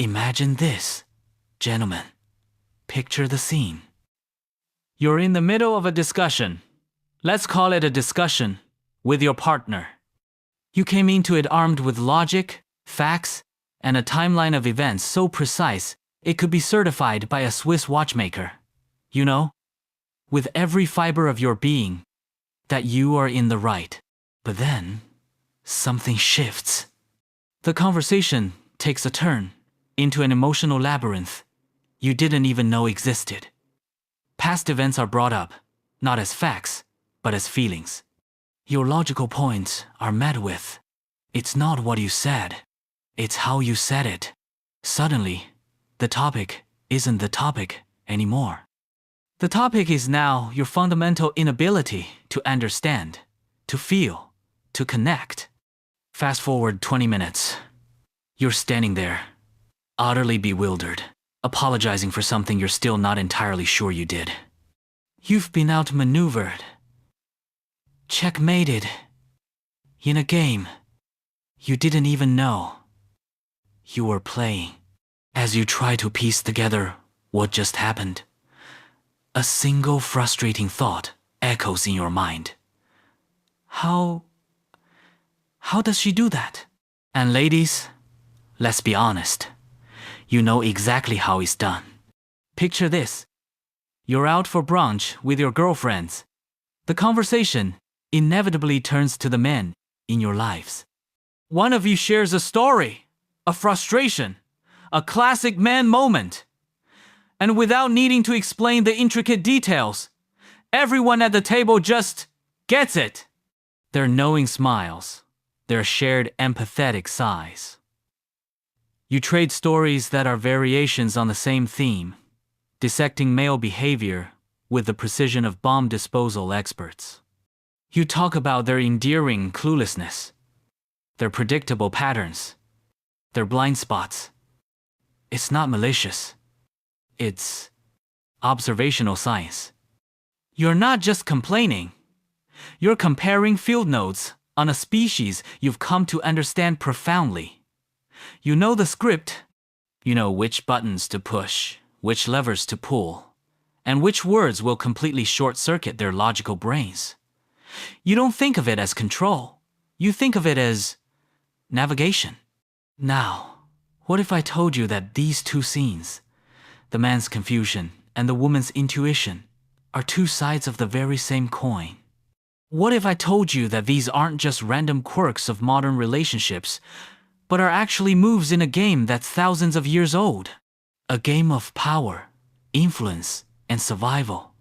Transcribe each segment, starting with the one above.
Imagine this, gentlemen. Picture the scene. You're in the middle of a discussion. Let's call it a discussion with your partner. You came into it armed with logic, facts, and a timeline of events so precise it could be certified by a Swiss watchmaker. You know, with every fiber of your being, that you are in the right. But then, something shifts. The conversation takes a turn into an emotional labyrinth you didn't even know existed. Past events are brought up, not as facts, but as feelings. Your logical points are met with, it's not what you said, it's how you said it. Suddenly, the topic isn't the topic anymore. The topic is now your fundamental inability to understand, to feel, to connect. Fast forward 20 minutes. You're standing there, utterly bewildered, apologizing for something you're still not entirely sure you did. You've been outmaneuvered, checkmated, in a game you didn't even know you were playing. As you try to piece together what just happened, a single frustrating thought echoes in your mind. How does she do that? And ladies, let's be honest. You know exactly how it's done. Picture this. You're out for brunch with your girlfriends. The conversation inevitably turns to the men in your lives. One of you shares a story, a frustration, a classic man moment. And without needing to explain the intricate details, everyone at the table just gets it. Their knowing smiles, their shared empathetic sighs. You trade stories that are variations on the same theme, dissecting male behavior with the precision of bomb disposal experts. You talk about their endearing cluelessness, their predictable patterns, their blind spots. It's not malicious. It's observational science. You're not just complaining. You're comparing field notes on a species you've come to understand profoundly. You know the script. You know which buttons to push, which levers to pull, and which words will completely short-circuit their logical brains. You don't think of it as control. You think of it as navigation. Now, what if I told you that these two scenes, the man's confusion and the woman's intuition, are two sides of the very same coin? What if I told you that these aren't just random quirks of modern relationships, but are actually moves in a game that's thousands of years old? A game of power, influence, and survival,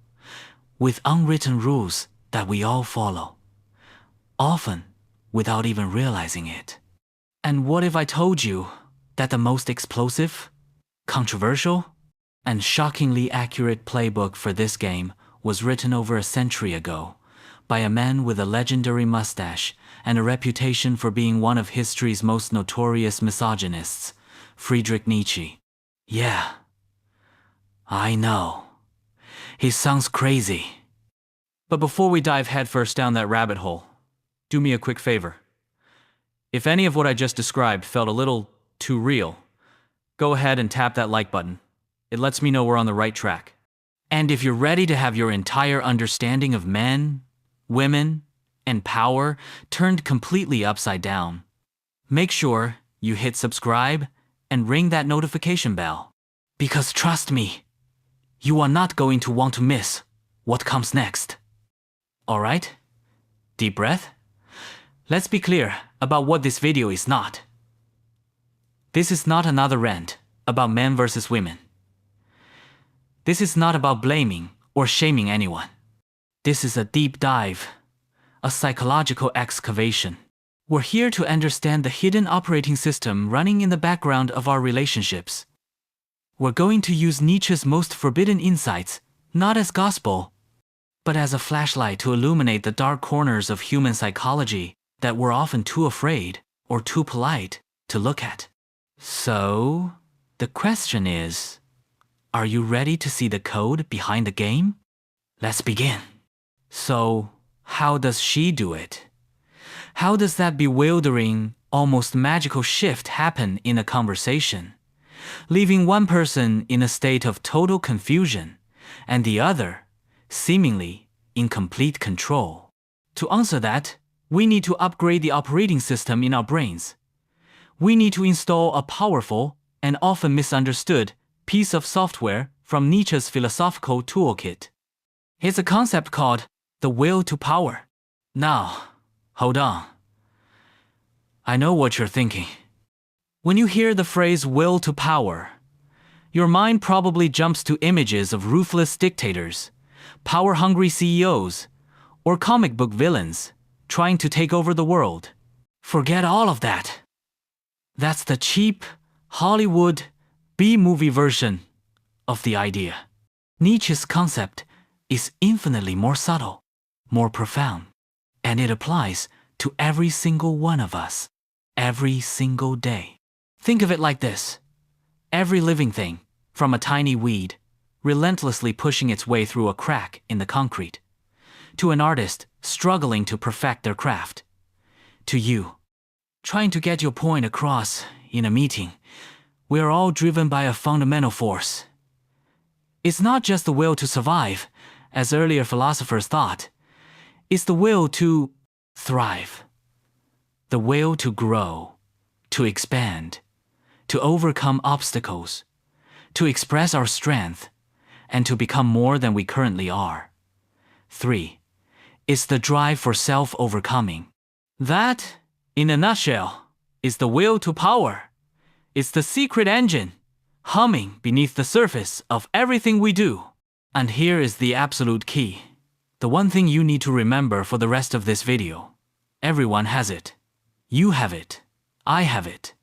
with unwritten rules that we all follow, often without even realizing it. And what if I told you that the most explosive, controversial, and shockingly accurate playbook for this game was written over a century ago by a man with a legendary mustache and a reputation for being one of history's most notorious misogynists, Friedrich Nietzsche? Yeah, I know. He sounds crazy. But before we dive headfirst down that rabbit hole, do me a quick favor. If any of what I just described felt a little too real, go ahead and tap that like button. It lets me know we're on the right track. And if you're ready to have your entire understanding of men, women, and power turned completely upside down, make sure you hit subscribe and ring that notification bell. Because trust me, you are not going to want to miss what comes next. Alright? Deep breath. Let's be clear about what this video is not. This is not another rant about men versus women. This is not about blaming or shaming anyone. This is a deep dive, a psychological excavation. We're here to understand the hidden operating system running in the background of our relationships. We're going to use Nietzsche's most forbidden insights, not as gospel, but as a flashlight to illuminate the dark corners of human psychology that we're often too afraid or too polite to look at. So, the question is, are you ready to see the code behind the game? Let's begin. So, how does she do it? How does that bewildering, almost magical shift happen in a conversation? leaving one person in a state of total confusion and the other, seemingly, in complete control. To answer that, we need to upgrade the operating system in our brains. We need to install a powerful and often misunderstood piece of software from Nietzsche's philosophical toolkit. It's a concept called the will to power. Now, hold on. I know what you're thinking. When you hear the phrase will to power, your mind probably jumps to images of ruthless dictators, power-hungry CEOs, or comic book villains trying to take over the world. Forget all of that. That's the cheap Hollywood B-movie version of the idea. Nietzsche's concept is infinitely more subtle, more profound, and it applies to every single one of us, every single day. Think of it like this. Every living thing, from a tiny weed, relentlessly pushing its way through a crack in the concrete, to an artist struggling to perfect their craft, to you, trying to get your point across in a meeting, we are all driven by a fundamental force. It's not just the will to survive, as earlier philosophers thought. It's the will to thrive, the will to grow, to expand, to overcome obstacles, to express our strength, and to become more than we currently are. 3. It's the drive for self-overcoming. That, in a nutshell, is the will to power. It's the secret engine, humming beneath the surface of everything we do. And here is the absolute key. The one thing you need to remember for the rest of this video. Everyone has it. You have it. I have it.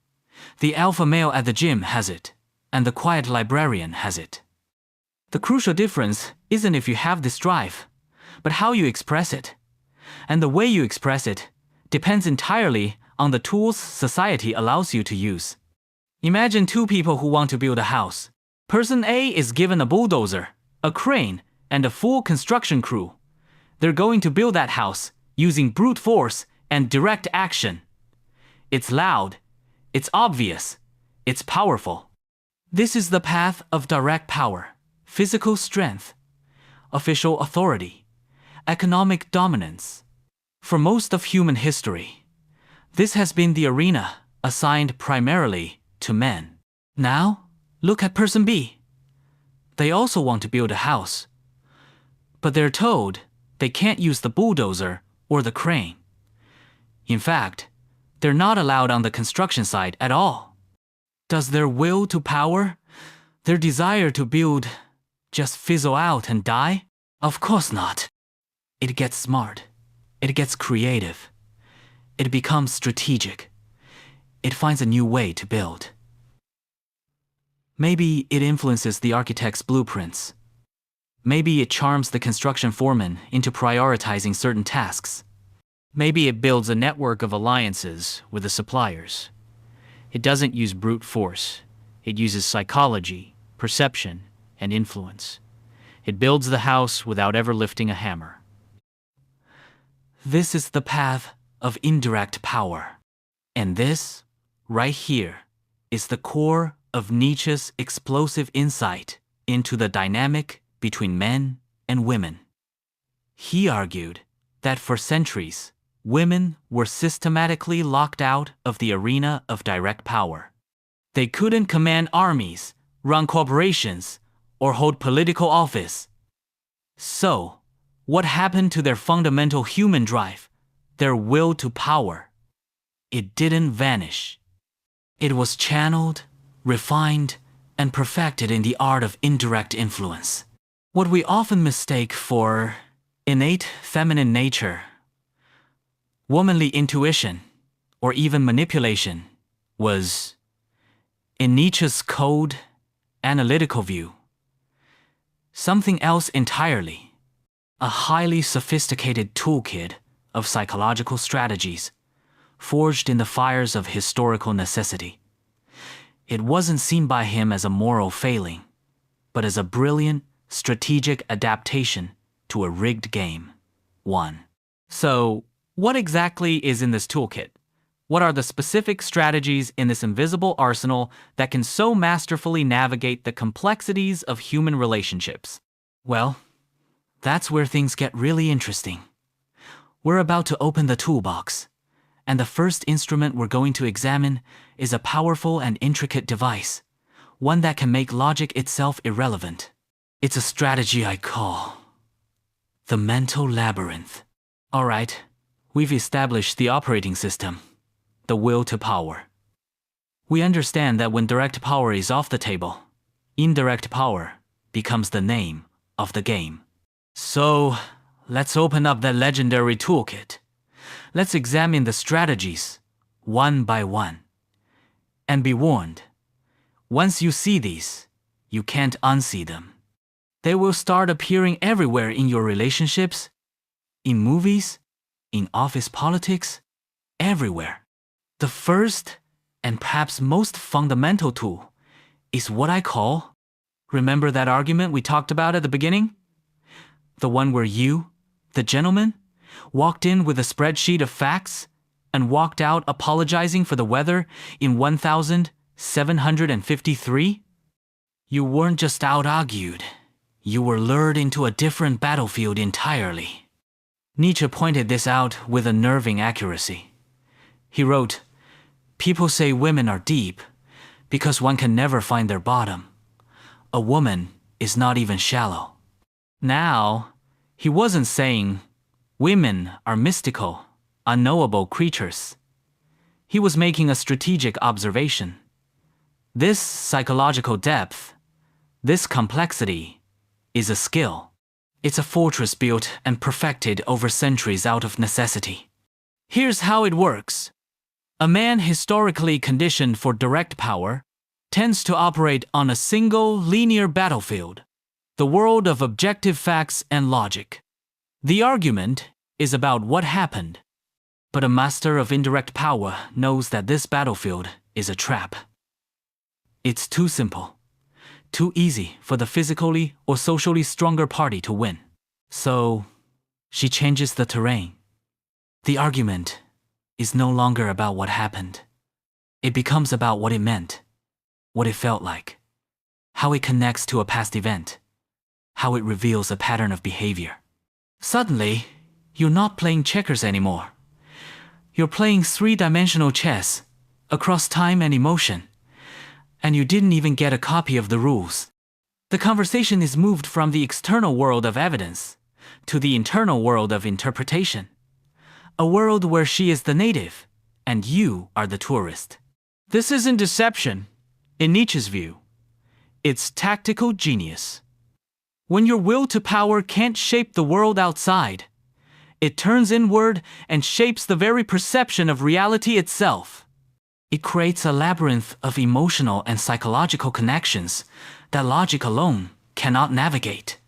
The alpha male at the gym has it. And the quiet librarian has it. The crucial difference isn't if you have this drive, but how you express it. And the way you express it depends entirely on the tools society allows you to use. Imagine two people who want to build a house. Person A is given a bulldozer, a crane, and a full construction crew. They're going to build that house using brute force and direct action. It's loud, it's obvious, it's powerful. This is the path of direct power, physical strength, official authority, economic dominance. For most of human history, this has been the arena assigned primarily to men. Now, look at person B. They also want to build a house, but they're told they can't use the bulldozer or the crane. In fact, they're not allowed on the construction site at all. Does their will to power, their desire to build, just fizzle out and die? Of course not. It gets smart. It gets creative. It becomes strategic. It finds a new way to build. Maybe it influences the architect's blueprints. Maybe it charms the construction foreman into prioritizing certain tasks. Maybe it builds a network of alliances with the suppliers. It doesn't use brute force. It uses psychology, perception, and influence. It builds the house without ever lifting a hammer. This is the path of indirect power. And this, right here, is the core of Nietzsche's explosive insight into the dynamic between men and women. He argued that for centuries, women were systematically locked out of the arena of direct power. They couldn't command armies, run corporations, or hold political office. So, what happened to their fundamental human drive, their will to power? It didn't vanish. It was channeled, refined, and perfected in the art of indirect influence. What we often mistake for innate feminine nature, womanly intuition, or even manipulation was, in Nietzsche's cold, analytical view, something else entirely, a highly sophisticated toolkit of psychological strategies forged in the fires of historical necessity. It wasn't seen by him as a moral failing, but as a brilliant, strategic adaptation to a rigged game. 1. So, what exactly is in this toolkit? What are the specific strategies in this invisible arsenal that can so masterfully navigate the complexities of human relationships? Well, that's where things get really interesting. We're about to open the toolbox, and the first instrument we're going to examine is a powerful and intricate device, one that can make logic itself irrelevant. It's a strategy I call the mental labyrinth. All right, we've established the operating system, the will to power. We understand that when direct power is off the table, indirect power becomes the name of the game. So, let's open up that legendary toolkit. Let's examine the strategies, one by one. And be warned, once you see these, you can't unsee them. They will start appearing everywhere in your relationships, in movies, in office politics, everywhere. The first, and perhaps most fundamental tool, is what I call, remember that argument we talked about at the beginning? The one where you, the gentleman, walked in with a spreadsheet of facts and walked out apologizing for the weather in 1753? You weren't just out-argued. You were lured into a different battlefield entirely. Nietzsche pointed this out with unnerving accuracy. He wrote, "People say women are deep because one can never find their bottom. A woman is not even shallow." Now, he wasn't saying women are mystical, unknowable creatures. He was making a strategic observation. This psychological depth, this complexity, is a skill. It's a fortress built and perfected over centuries out of necessity. Here's how it works. A man historically conditioned for direct power tends to operate on a single linear battlefield, the world of objective facts and logic. The argument is about what happened, but a master of indirect power knows that this battlefield is a trap. It's too simple, too easy for the physically or socially stronger party to win. So, she changes the terrain. The argument is no longer about what happened. It becomes about what it meant, what it felt like, how it connects to a past event, how it reveals a pattern of behavior. Suddenly, you're not playing checkers anymore. You're playing three-dimensional chess across time and emotion, and you didn't even get a copy of the rules. The conversation is moved from the external world of evidence to the internal world of interpretation, a world where she is the native and you are the tourist. This isn't deception, in Nietzsche's view. It's tactical genius. When your will to power can't shape the world outside, it turns inward and shapes the very perception of reality itself. It creates a labyrinth of emotional and psychological connections that logic alone cannot navigate.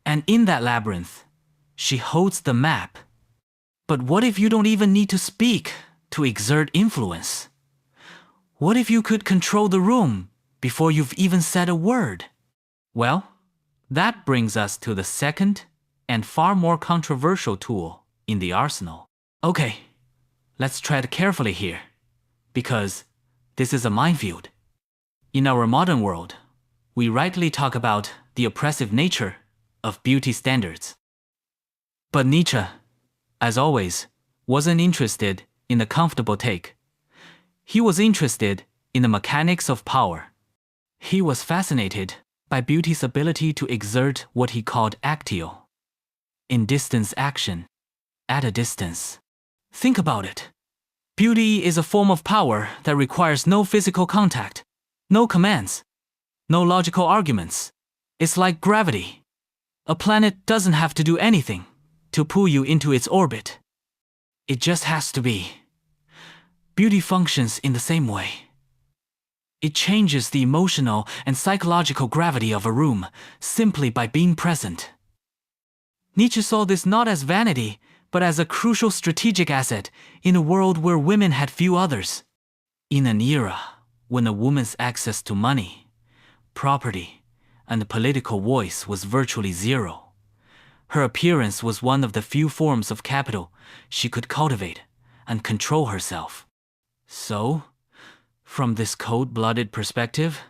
And in that labyrinth, she holds the map. But what if you don't even need to speak to exert influence? What if you could control the room before you've even said a word? Well, that brings us to the second and far more controversial tool in the arsenal. Okay, let's tread carefully here, because this is a minefield. In our modern world, we rightly talk about the oppressive nature of beauty standards. But Nietzsche, as always, wasn't interested in the comfortable take. He was interested in the mechanics of power. He was fascinated by beauty's ability to exert what he called actio, in distance action, at a distance. Think about it. Beauty is a form of power that requires no physical contact, no commands, no logical arguments. It's like gravity. A planet doesn't have to do anything to pull you into its orbit. It just has to be. Beauty functions in the same way. It changes the emotional and psychological gravity of a room simply by being present. Nietzsche saw this not as vanity, but as a crucial strategic asset in a world where women had few others. In an era when a woman's access to money, property, and political voice was virtually zero, her appearance was one of the few forms of capital she could cultivate and control herself. So, from this cold-blooded perspective,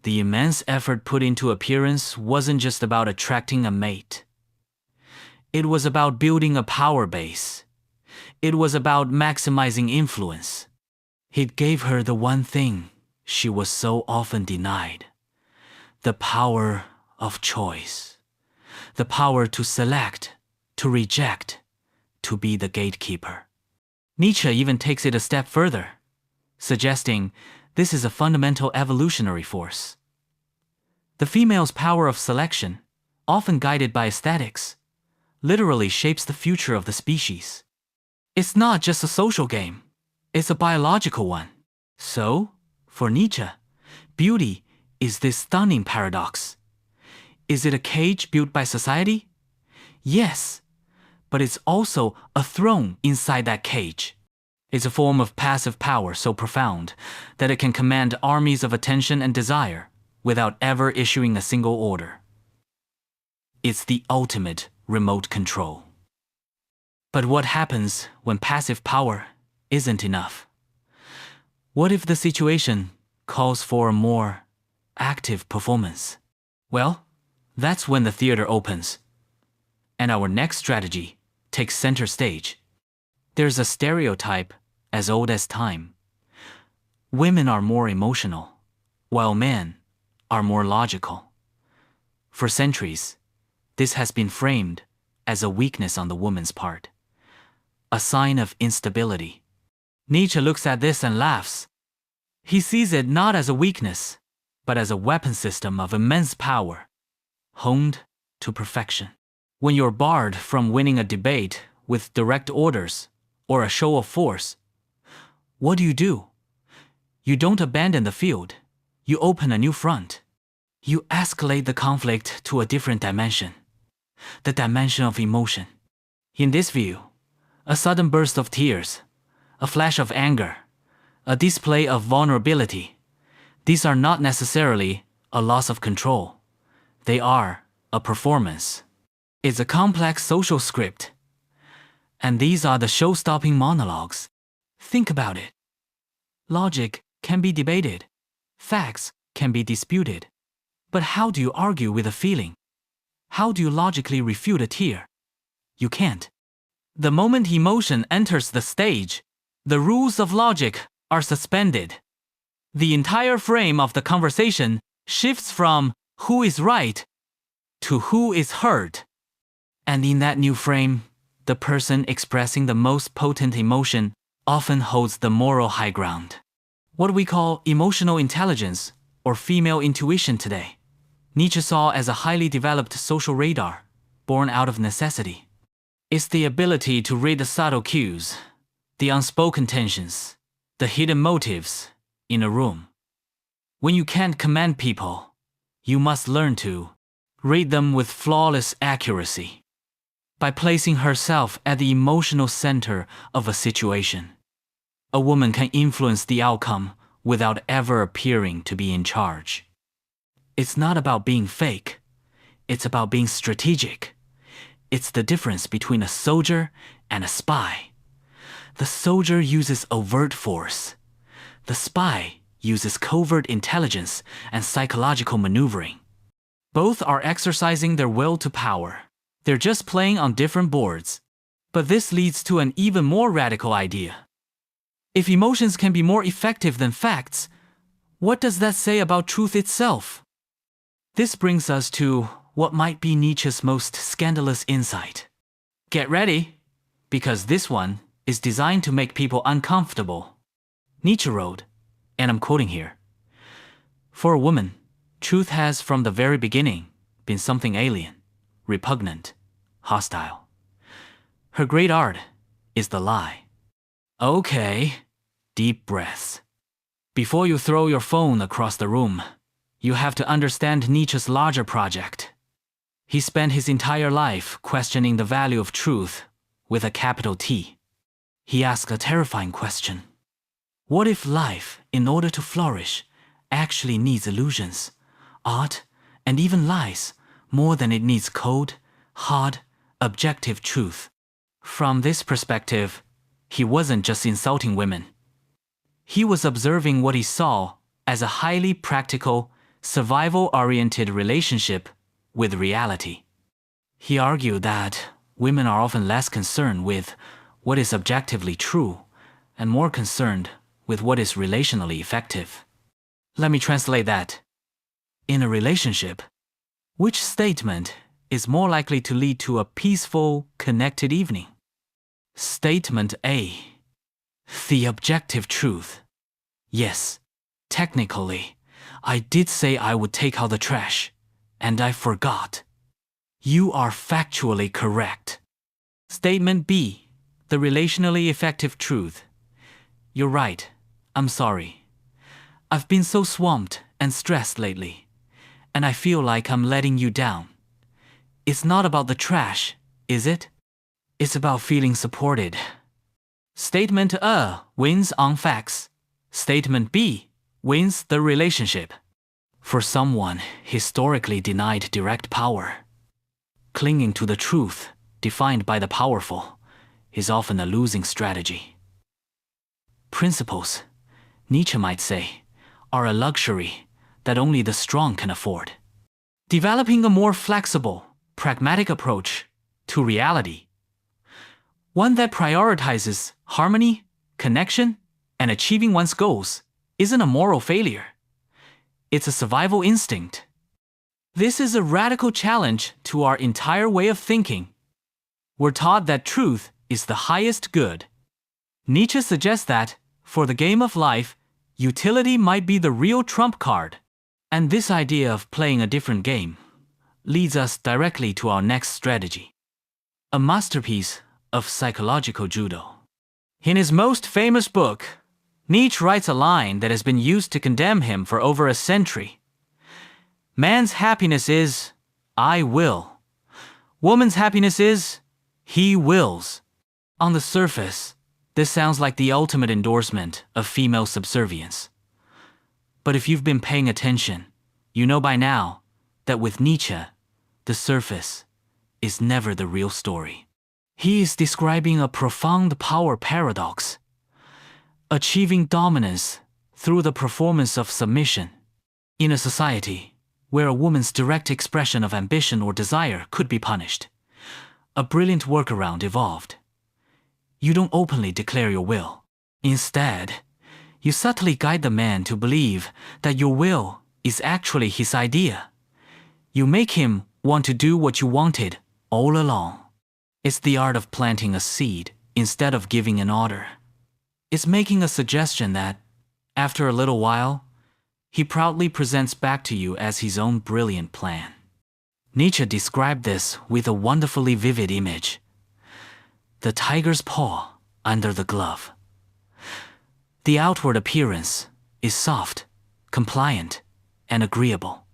the immense effort put into appearance wasn't just about attracting a mate. It was about building a power base. It was about maximizing influence. It gave her the one thing she was so often denied: the power of choice. The power to select, to reject, to be the gatekeeper. Nietzsche even takes it a step further, suggesting this is a fundamental evolutionary force. The female's power of selection, often guided by aesthetics, literally shapes the future of the species. It's not just a social game, it's a biological one. So, for Nietzsche, beauty is this stunning paradox. Is it a cage built by society? Yes, but it's also a throne inside that cage. It's a form of passive power so profound that it can command armies of attention and desire without ever issuing a single order. It's the ultimate remote control. But what happens when passive power isn't enough? What if the situation calls for a more active performance? Well, that's when the theater opens, and our next strategy takes center stage. There's a stereotype as old as time. Women are more emotional, while men are more logical. For centuries, this has been framed as a weakness on the woman's part, a sign of instability. Nietzsche looks at this and laughs. He sees it not as a weakness, but as a weapon system of immense power, honed to perfection. When you're barred from winning a debate with direct orders or a show of force, what do? You don't abandon the field. You open a new front. You escalate the conflict to a different dimension, the dimension of emotion. In this view, a sudden burst of tears, a flash of anger, a display of vulnerability, these are not necessarily a loss of control. They are a performance. It's a complex social script. And these are the show-stopping monologues. Think about it. Logic can be debated. Facts can be disputed. But how do you argue with a feeling? How do you logically refute a tear? You can't. The moment emotion enters the stage, the rules of logic are suspended. The entire frame of the conversation shifts from who is right to who is heard. And in that new frame, the person expressing the most potent emotion often holds the moral high ground. What we call emotional intelligence or female intuition today, Nietzsche saw as a highly developed social radar, born out of necessity. It's the ability to read the subtle cues, the unspoken tensions, the hidden motives in a room. When you can't command people, you must learn to read them with flawless accuracy. By placing herself at the emotional center of a situation, a woman can influence the outcome without ever appearing to be in charge. It's not about being fake. It's about being strategic. It's the difference between a soldier and a spy. The soldier uses overt force. The spy uses covert intelligence and psychological maneuvering. Both are exercising their will to power. They're just playing on different boards. But this leads to an even more radical idea. If emotions can be more effective than facts, what does that say about truth itself? This brings us to what might be Nietzsche's most scandalous insight. Get ready, because this one is designed to make people uncomfortable. Nietzsche wrote, and I'm quoting here, "For a woman, truth has from the very beginning been something alien, repugnant, hostile. Her great art is the lie." Okay, deep breaths. Before you throw your phone across the room, you have to understand Nietzsche's larger project. He spent his entire life questioning the value of truth with a capital T. He asked a terrifying question. What if life, in order to flourish, actually needs illusions, art, and even lies more than it needs cold, hard, objective truth? From this perspective, he wasn't just insulting women. He was observing what he saw as a highly practical, survival-oriented relationship with reality. He argued that women are often less concerned with what is objectively true and more concerned with what is relationally effective. Let me translate that. In a relationship, which statement is more likely to lead to a peaceful, connected evening? Statement A. The objective truth. Yes, technically, I did say I would take out the trash, and I forgot. You are factually correct. Statement B. The relationally effective truth. You're right. I'm sorry. I've been so swamped and stressed lately, and I feel like I'm letting you down. It's not about the trash, is it? It's about feeling supported. Statement A wins on facts. Statement B wins the relationship. For someone historically denied direct power, clinging to the truth defined by the powerful is often a losing strategy. Principles, Nietzsche might say, are a luxury that only the strong can afford. Developing a more flexible, pragmatic approach to reality, one that prioritizes harmony, connection, and achieving one's goals, isn't a moral failure. It's a survival instinct. This is a radical challenge to our entire way of thinking. We're taught that truth is the highest good. Nietzsche suggests that, for the game of life, utility might be the real trump card. And this idea of playing a different game leads us directly to our next strategy, a masterpiece of psychological judo. In his most famous book, Nietzsche writes a line that has been used to condemn him for over a century. Man's happiness is, I will. Woman's happiness is, he wills. On the surface, this sounds like the ultimate endorsement of female subservience. But if you've been paying attention, you know by now that with Nietzsche, the surface is never the real story. He is describing a profound power paradox. Achieving dominance through the performance of submission. In a society where a woman's direct expression of ambition or desire could be punished, a brilliant workaround evolved. You don't openly declare your will. Instead, you subtly guide the man to believe that your will is actually his idea. You make him want to do what you wanted all along. It's the art of planting a seed instead of giving an order. It's making a suggestion that, after a little while, he proudly presents back to you as his own brilliant plan. Nietzsche described this with a wonderfully vivid image. The tiger's paw under the glove. The outward appearance is soft, compliant, and agreeable.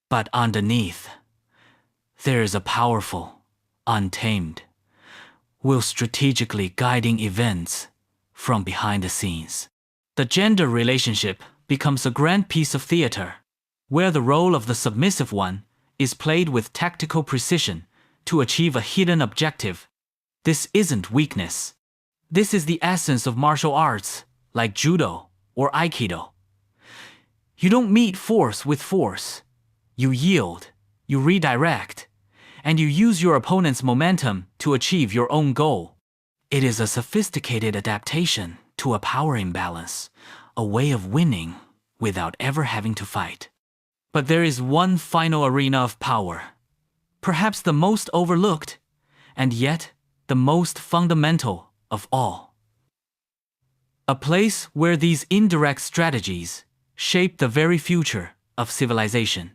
But underneath, there is a powerful, untamed will strategically guiding events from behind the scenes. The gender relationship becomes a grand piece of theater, where the role of the submissive one is played with tactical precision to achieve a hidden objective. This isn't weakness. This is the essence of martial arts, like judo or aikido. You don't meet force with force. You yield, you redirect, and you use your opponent's momentum to achieve your own goal. It is a sophisticated adaptation to a power imbalance, a way of winning without ever having to fight. But there is one final arena of power, perhaps the most overlooked, and yet the most fundamental of all. A place where these indirect strategies shaped the very future of civilization.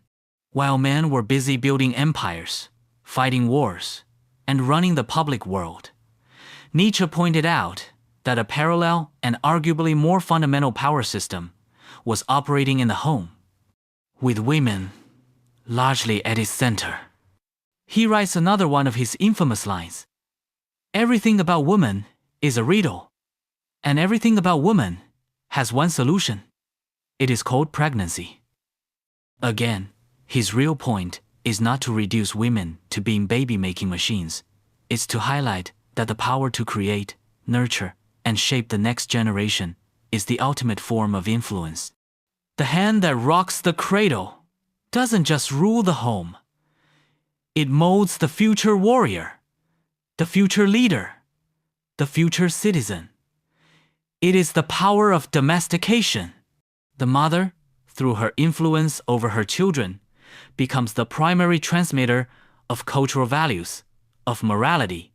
While men were busy building empires, fighting wars, and running the public world, Nietzsche pointed out that a parallel and arguably more fundamental power system was operating in the home, with women largely at its center. He writes another one of his infamous lines: everything about woman is a riddle, and everything about woman has one solution. It is called pregnancy. Again, his real point is not to reduce women to being baby-making machines. It's to highlight that the power to create, nurture, and shape the next generation is the ultimate form of influence. The hand that rocks the cradle doesn't just rule the home. It molds the future warrior, the future leader, the future citizen. It is the power of domestication. The mother, through her influence over her children, becomes the primary transmitter of cultural values, of morality,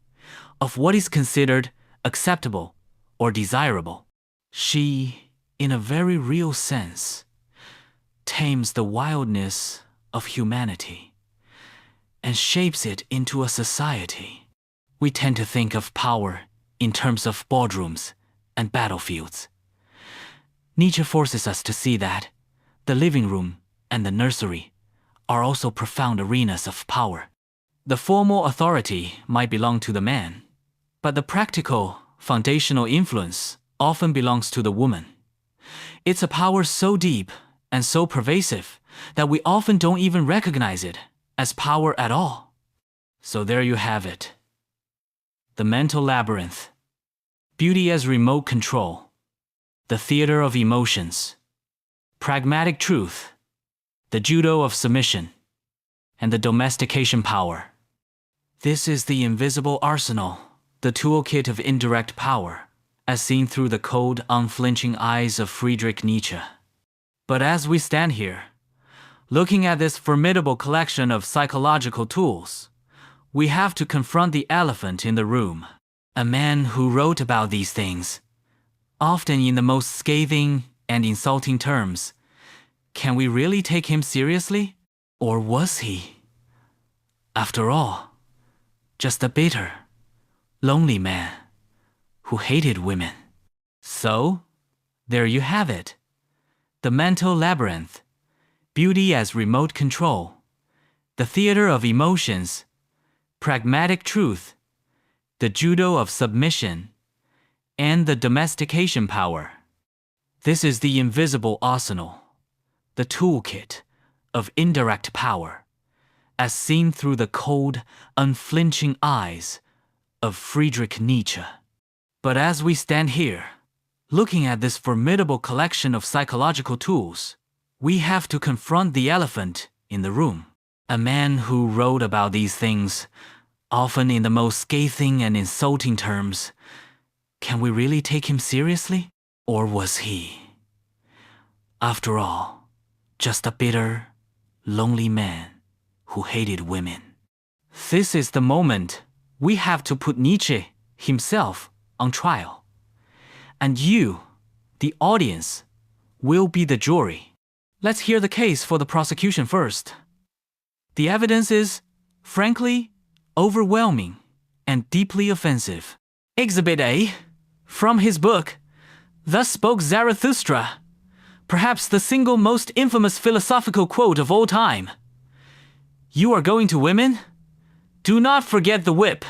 of what is considered acceptable or desirable. She, in a very real sense, tames the wildness of humanity and shapes it into a society. We tend to think of power in terms of boardrooms and battlefields. Nietzsche forces us to see that the living room and the nursery are also profound arenas of power. The formal authority might belong to the man, but the practical, foundational influence often belongs to the woman. It's a power so deep and so pervasive that we often don't even recognize it as power at all. So there you have it. The mental labyrinth. Beauty as remote control. The theater of emotions. Pragmatic truth. The judo of submission. And the domestication power. This is the invisible arsenal, the toolkit of indirect power, as seen through the cold, unflinching eyes of Friedrich Nietzsche. But as we stand here, looking at this formidable collection of psychological tools, we have to confront the elephant in the room. A man who wrote about these things, often in the most scathing and insulting terms. Can we really take him seriously? Or was he, after all, just a bitter, lonely man who hated women? So, there you have it. The mental labyrinth. Beauty as remote control. The theater of emotions. Pragmatic truth. The judo of submission. And the domestication power. This is the invisible arsenal, the toolkit of indirect power, as seen through the cold, unflinching eyes of Friedrich Nietzsche. But as we stand here, looking at this formidable collection of psychological tools, we have to confront the elephant in the room. A man who wrote about these things, often in the most scathing and insulting terms. Can we really take him seriously? Or was he, after all, just a bitter, lonely man who hated women? This is the moment we have to put Nietzsche himself on trial. And you, the audience, will be the jury. Let's hear the case for the prosecution first. The evidence is, frankly, overwhelming and deeply offensive. Exhibit A, from his book, Thus Spoke Zarathustra, perhaps the single most infamous philosophical quote of all time. You are going to women? Do not forget the whip.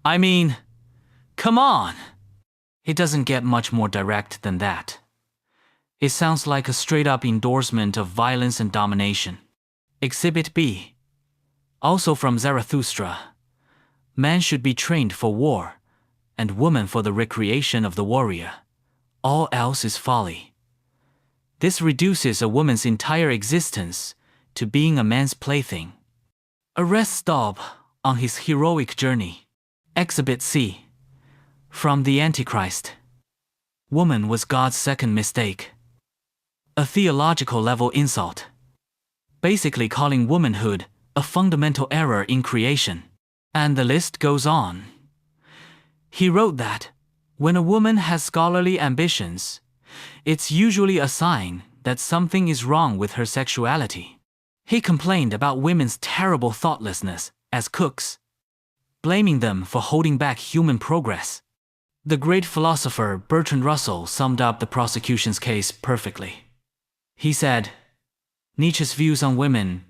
I mean, come on. It doesn't get much more direct than that. It sounds like a straight-up endorsement of violence and domination. Exhibit B, also from Zarathustra. Man should be trained for war, and woman for the recreation of the warrior. All else is folly. This reduces a woman's entire existence to being a man's plaything. A rest stop on his heroic journey. Exhibit C, from the Antichrist. Woman was God's second mistake. A theological level insult. Basically calling womanhood a fundamental error in creation. And the list goes on. He wrote that, when a woman has scholarly ambitions, it's usually a sign that something is wrong with her sexuality. He complained about women's terrible thoughtlessness as cooks, blaming them for holding back human progress. The great philosopher Bertrand Russell summed up the prosecution's case perfectly. He said, Nietzsche's views on women.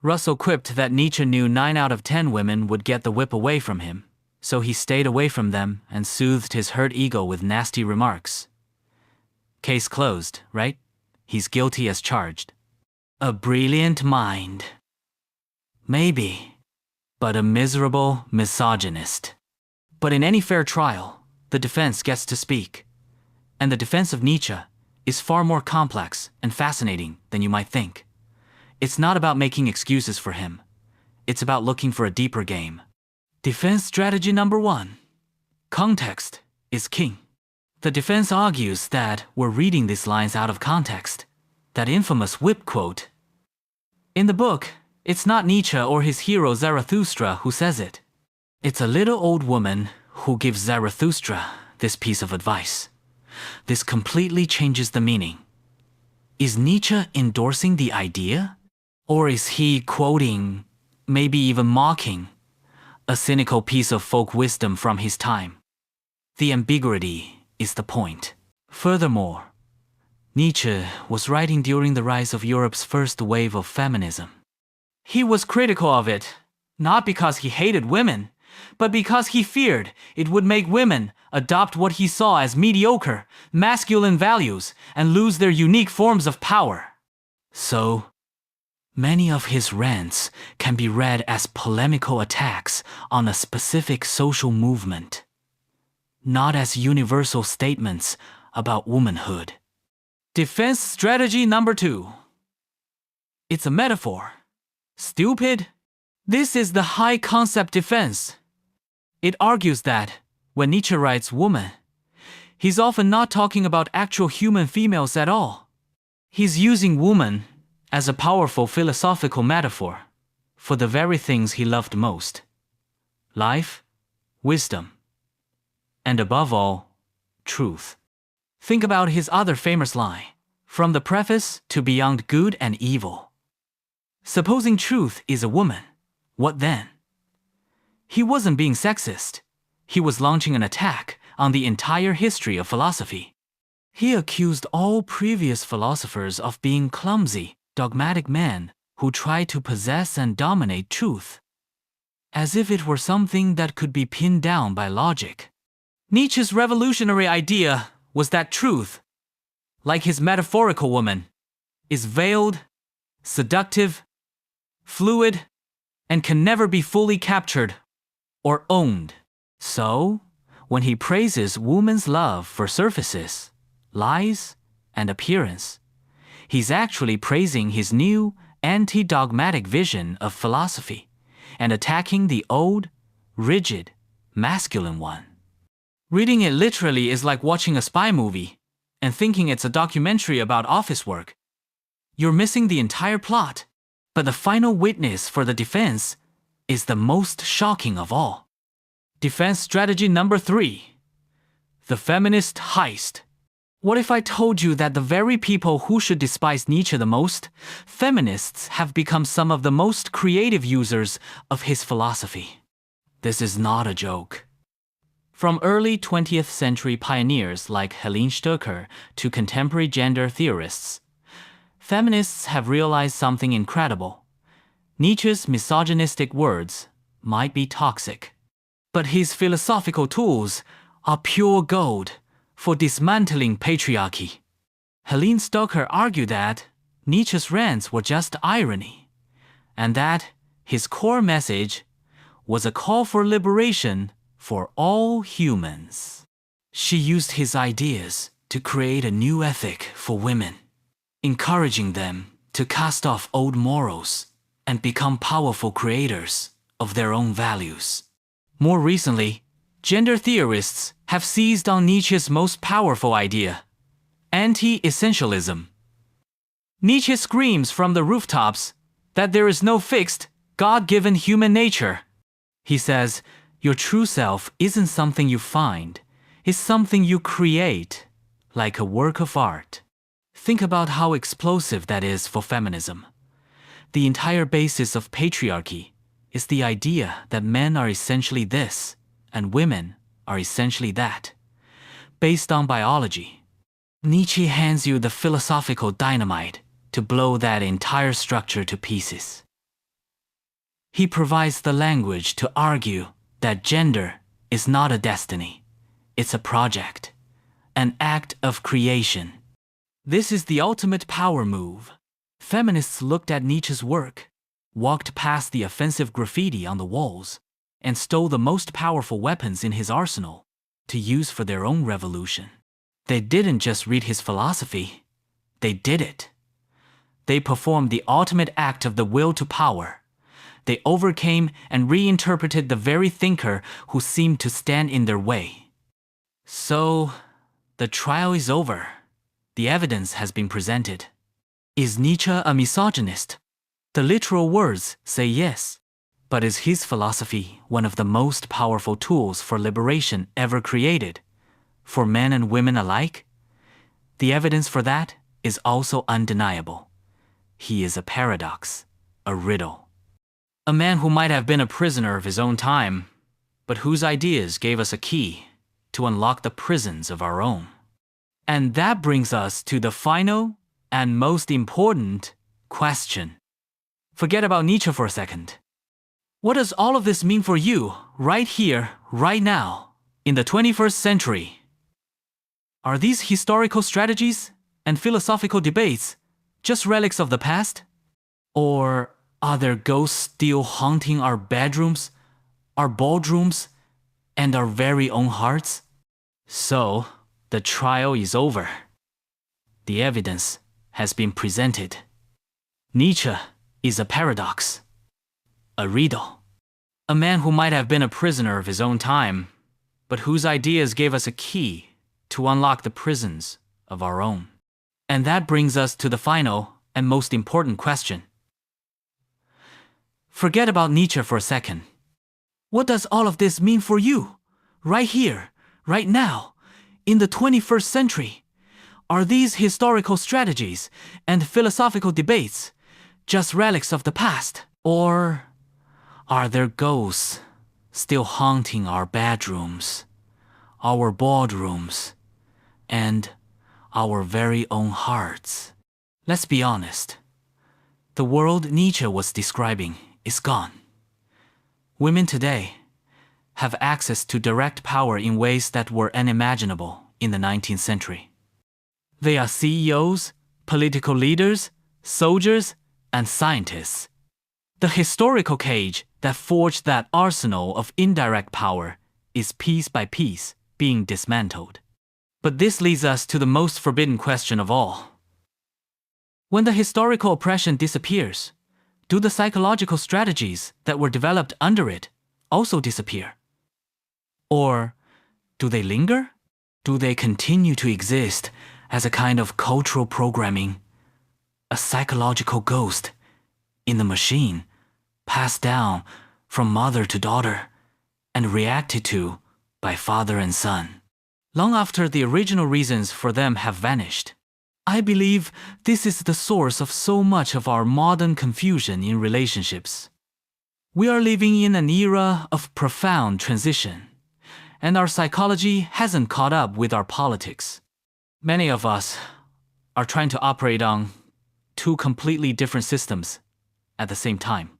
Russell quipped that Nietzsche knew 9 out of 10 women would get the whip away from him, so he stayed away from them and soothed his hurt ego with nasty remarks. Case closed, right? He's guilty as charged. A brilliant mind. Maybe, but a miserable misogynist. But in any fair trial, the defense gets to speak. And the defense of Nietzsche is far more complex and fascinating than you might think. It's not about making excuses for him. It's about looking for a deeper game. Defense strategy number 1. Context is king. The defense argues that we're reading these lines out of context. That infamous whip quote. In the book, it's not Nietzsche or his hero Zarathustra who says it. It's a little old woman who gives Zarathustra this piece of advice. This completely changes the meaning. Is Nietzsche endorsing the idea? Or is he quoting, maybe even mocking, a cynical piece of folk wisdom from his time? The ambiguity is the point. Furthermore, Nietzsche was writing during the rise of Europe's first wave of feminism. He was critical of it, not because he hated women, but because he feared it would make women adopt what he saw as mediocre, masculine values and lose their unique forms of power. So, many of his rants can be read as polemical attacks on a specific social movement, not as universal statements about womanhood. Defense strategy number 2. It's a metaphor. Stupid? This is the high concept defense. It argues that, when Nietzsche writes woman, he's often not talking about actual human females at all. He's using woman as a powerful philosophical metaphor for the very things he loved most: life, wisdom, and above all, truth. Think about his other famous line, from the preface to beyond good and evil. Supposing truth is a woman, what then? He wasn't being sexist. He was launching an attack on the entire history of philosophy. He accused all previous philosophers of being clumsy, dogmatic men who tried to possess and dominate truth, as if it were something that could be pinned down by logic. Nietzsche's revolutionary idea was that truth, like his metaphorical woman, is veiled, seductive, fluid, and can never be fully captured or owned. So, when he praises woman's love for surfaces, lies, and appearance, he's actually praising his new, anti-dogmatic vision of philosophy and attacking the old, rigid, masculine one. Reading it literally is like watching a spy movie and thinking it's a documentary about office work. You're missing the entire plot, but the final witness for the defense is the most shocking of all. Defense strategy number 3. The feminist heist. What if I told you that the very people who should despise Nietzsche the most, feminists, have become some of the most creative users of his philosophy? This is not a joke. From early 20th century pioneers like Helene Stoecker to contemporary gender theorists, feminists have realized something incredible. Nietzsche's misogynistic words might be toxic, but his philosophical tools are pure gold for dismantling patriarchy. Helene Stoecker argued that Nietzsche's rants were just irony, and that his core message was a call for liberation for all humans. She used his ideas to create a new ethic for women, encouraging them to cast off old morals and become powerful creators of their own values. More recently, gender theorists have seized on Nietzsche's most powerful idea, anti-essentialism. Nietzsche screams from the rooftops that there is no fixed, God-given human nature. He says, your true self isn't something you find, it's something you create, like a work of art. Think about how explosive that is for feminism. The entire basis of patriarchy is the idea that men are essentially this and women are essentially that, based on biology. Nietzsche hands you the philosophical dynamite to blow that entire structure to pieces. He provides the language to argue that gender is not a destiny, it's a project, an act of creation. This is the ultimate power move. Feminists looked at Nietzsche's work, walked past the offensive graffiti on the walls, and stole the most powerful weapons in his arsenal, to use for their own revolution. They didn't just read his philosophy, they did it. They performed the ultimate act of the will to power. They overcame and reinterpreted the very thinker who seemed to stand in their way. So, the trial is over. The evidence has been presented. Is Nietzsche a misogynist? The literal words say yes. But is his philosophy one of the most powerful tools for liberation ever created, for men and women alike? The evidence for that is also undeniable. He is a paradox, a riddle. A man who might have been a prisoner of his own time, but whose ideas gave us a key to unlock the prisons of our own. And that brings us to the final and most important question. Forget about Nietzsche for a second. What does all of this mean for you, right here, right now, in the 21st century? Are these historical strategies and philosophical debates just relics of the past? Or are there ghosts still haunting our bedrooms, our boardrooms, and our very own hearts? So, the trial is over. The evidence has been presented. Nietzsche is a paradox, a riddle. A man who might have been a prisoner of his own time, but whose ideas gave us a key to unlock the prisons of our own. And that brings us to the final and most important question. Forget about Nietzsche for a second. What does all of this mean for you, right here, right now, in the 21st century? Are these historical strategies and philosophical debates just relics of the past? Or are there ghosts still haunting our bedrooms, our boardrooms, and our very own hearts? Let's be honest. The world Nietzsche was describing is gone. Women today have access to direct power in ways that were unimaginable in the 19th century. They are CEOs, political leaders, soldiers, and scientists. The historical cage that forged that arsenal of indirect power is piece by piece being dismantled. But this leads us to the most forbidden question of all. When the historical oppression disappears, do the psychological strategies that were developed under it also disappear? Or do they linger? Do they continue to exist as a kind of cultural programming, a psychological ghost in the machine, passed down from mother to daughter and reacted to by father and son, long after the original reasons for them have vanished? I believe this is the source of so much of our modern confusion in relationships. We are living in an era of profound transition, and our psychology hasn't caught up with our politics. Many of us are trying to operate on two completely different systems at the same time.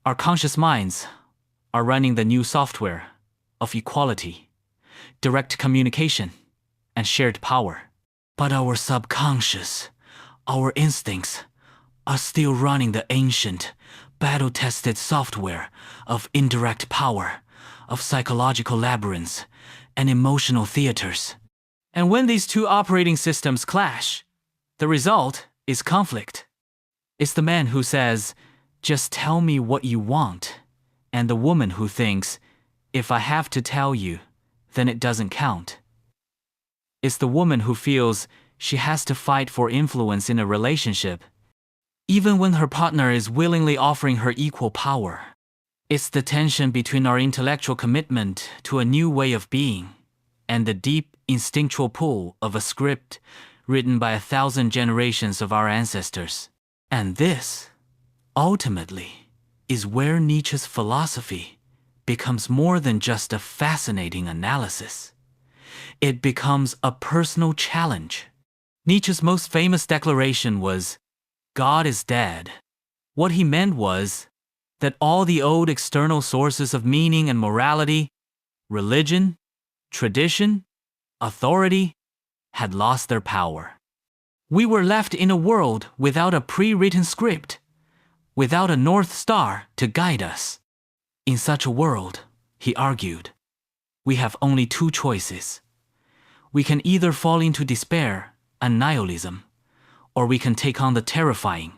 Our conscious minds are running the new software of equality, direct communication, and shared power. But our subconscious, our instincts, are still running the ancient, battle-tested software of indirect power, of psychological labyrinths, and emotional theaters. And when these two operating systems clash, the result is conflict. It's the man who says, "Just tell me what you want," and the woman who thinks, "If I have to tell you, then it doesn't count." It's the woman who feels she has to fight for influence in a relationship, even when her partner is willingly offering her equal power. It's the tension between our intellectual commitment to a new way of being and the deep instinctual pull of a script written by 1,000 generations of our ancestors. And this, ultimately, is where Nietzsche's philosophy becomes more than just a fascinating analysis. It becomes a personal challenge. Nietzsche's most famous declaration was, "God is dead." What he meant was that all the old external sources of meaning and morality, religion, tradition, authority, had lost their power. We were left in a world without a pre-written script, without a North Star to guide us. In such a world, he argued, We have only two choices. We can either fall into despair and nihilism, or we can take on the terrifying,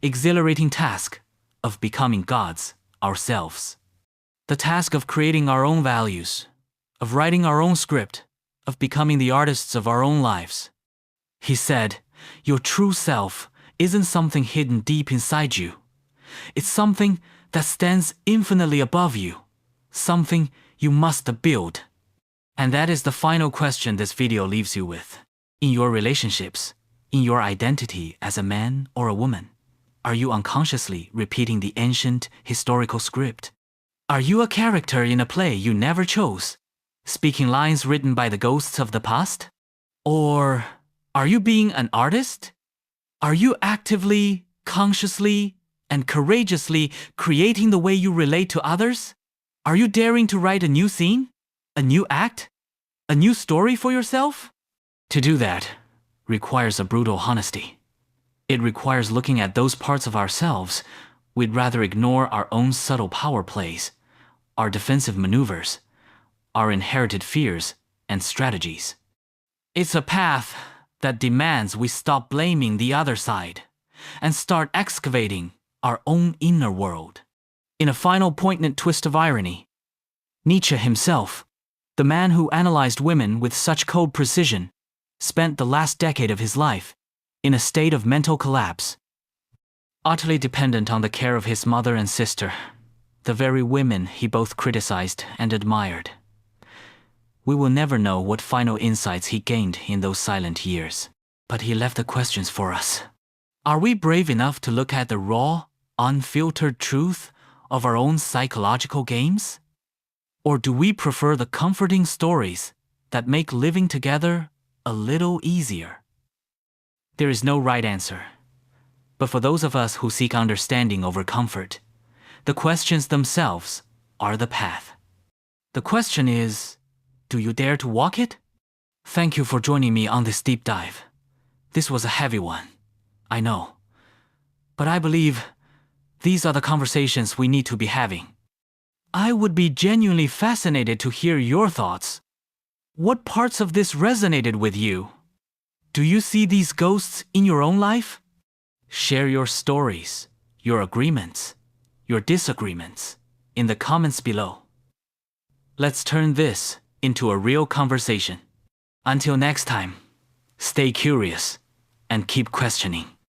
exhilarating task of becoming gods ourselves. The task of creating our own values, of writing our own script, of becoming the artists of our own lives. He said, your true self isn't something hidden deep inside you. It's something that stands infinitely above you, something you must build. And that is the final question this video leaves you with. In your relationships, in your identity as a man or a woman, are you unconsciously repeating the ancient historical script? Are you a character in a play you never chose, speaking lines written by the ghosts of the past? Or are you being an artist? Are you actively, consciously, and courageously creating the way you relate to others? Are you daring to write a new scene? A new act? A new story for yourself? To do that requires a brutal honesty. It requires looking at those parts of ourselves we'd rather ignore, our own subtle power plays, our defensive maneuvers, our inherited fears and strategies. It's a path that demands we stop blaming the other side and start excavating our own inner world. In a final poignant twist of irony, Nietzsche himself, the man who analyzed women with such cold precision, spent the last decade of his life in a state of mental collapse, utterly dependent on the care of his mother and sister, the very women he both criticized and admired. We will never know what final insights he gained in those silent years, but he left the questions for us. Are we brave enough to look at the raw, unfiltered truth of our own psychological games? Or do we prefer the comforting stories that make living together a little easier? There is no right answer. But for those of us who seek understanding over comfort, the questions themselves are the path. The question is, do you dare to walk it? Thank you for joining me on this deep dive. This was a heavy one, I know. But I believe these are the conversations we need to be having. I would be genuinely fascinated to hear your thoughts. What parts of this resonated with you? Do you see these ghosts in your own life? Share your stories, your agreements, your disagreements in the comments below. Let's turn this into a real conversation. Until next time, stay curious and keep questioning.